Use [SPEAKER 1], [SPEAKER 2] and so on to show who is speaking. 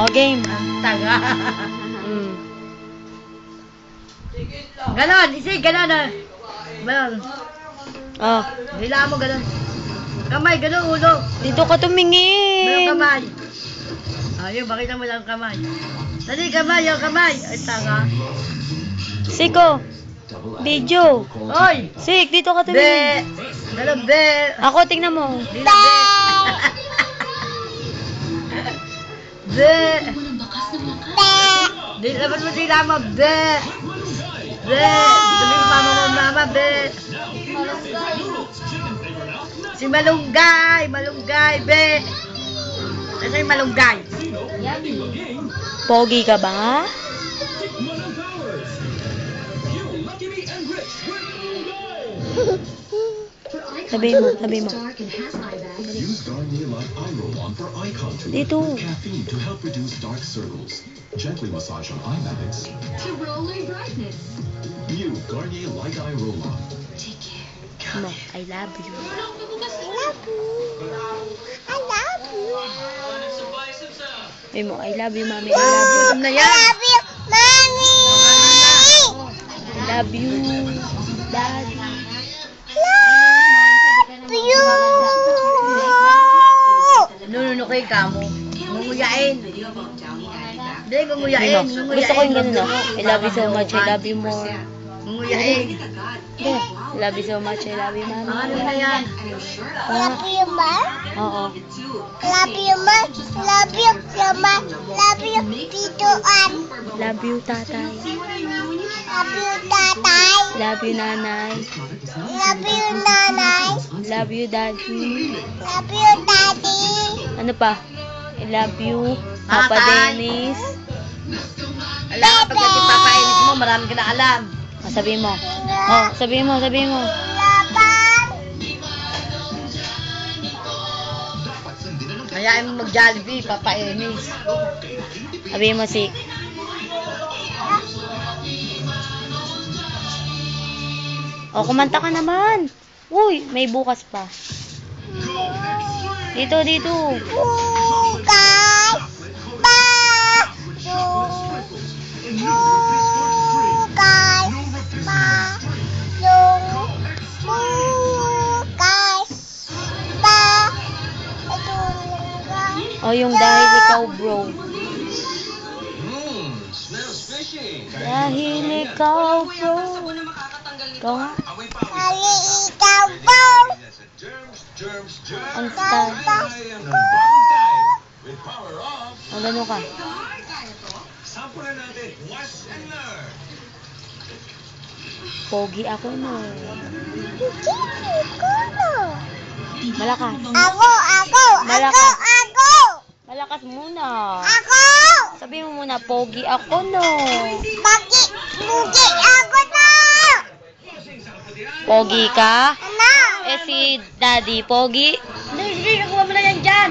[SPEAKER 1] O, game.
[SPEAKER 2] Ang taga.
[SPEAKER 1] Mm.
[SPEAKER 2] Ganon, isig, ganon ah. Ganon.
[SPEAKER 1] Oh,
[SPEAKER 2] Hila mo ganon. Kamay, ganon, ulo.
[SPEAKER 1] dito ka
[SPEAKER 2] Ganon
[SPEAKER 1] tumingin.
[SPEAKER 2] kamay. Ayun, bakita mo lang kamay. Dali, kamay, yung kamay. Ay, tanga.
[SPEAKER 1] Siko. Video.
[SPEAKER 2] Oy!
[SPEAKER 1] Sik, dito ka
[SPEAKER 2] Be!
[SPEAKER 1] tumingin.
[SPEAKER 2] Ganon, be!
[SPEAKER 1] Ako, tingnan mo.
[SPEAKER 2] Dila, be! Be! Di naman mo sila mo, be! Be! Sabi mo mama mo, mama, be! Si Malunggay! Malunggay, be! Nasaan yung Malunggay?
[SPEAKER 1] Pogi ka ba? Sabi mo, sabi mo.
[SPEAKER 3] Use Garnier Light Eye Roll-On for eye contour.
[SPEAKER 1] Dito.
[SPEAKER 3] Caffeine to help reduce dark circles. Gently massage on eye bags.
[SPEAKER 4] To roller brightness.
[SPEAKER 3] New Garnier Light Eye Roll-On.
[SPEAKER 4] Take care.
[SPEAKER 1] Mo, I love you. Sabi mo, I love you, mami. I love you.
[SPEAKER 2] Alam na yan!
[SPEAKER 1] I love you, daddy.
[SPEAKER 2] Nununukay ka mo. Ngunguyain. Hindi,
[SPEAKER 1] Sabi
[SPEAKER 2] ngunguyain.
[SPEAKER 1] mo, gusto ko yung ganun ah. I love you so much, I love you more.
[SPEAKER 2] Ngunguyain.
[SPEAKER 1] Yeah. I love you so much, I love you, mami.
[SPEAKER 2] Ano na yan?
[SPEAKER 1] Ah, oo. Love you, tatay. Love you, nanay. Love you, daddy. Ano pa? I love you, Papa
[SPEAKER 2] Tatay.
[SPEAKER 1] Dennis.
[SPEAKER 2] Alam ka, pag ipapainis mo, marami ka na alam.
[SPEAKER 1] Oh, sabi mo. Oh, sabi mo, sabi mo.
[SPEAKER 2] Hayaan mo mag-Jollibee, papainis.
[SPEAKER 1] Sabi mo si... Oh, kumanta ka naman. Uy, may bukas pa. Dito, dito. Oh, yung dahil ikaw, bro.
[SPEAKER 3] Smells fishy.
[SPEAKER 1] Dahil ikaw, bro. Ikaw nga.
[SPEAKER 3] Germs.
[SPEAKER 1] Ang style.
[SPEAKER 3] With power off.
[SPEAKER 1] Ang gano'n ka.
[SPEAKER 3] Sampulan natin. Wash and learn.
[SPEAKER 1] Pogi ako, no. Malakas. Malakas. Malakas muna. Sabi mo muna, pogi ako, no. Pogi ka? Eh si daddy, pogi?
[SPEAKER 2] Hindi, nakuha mo na yan dyan.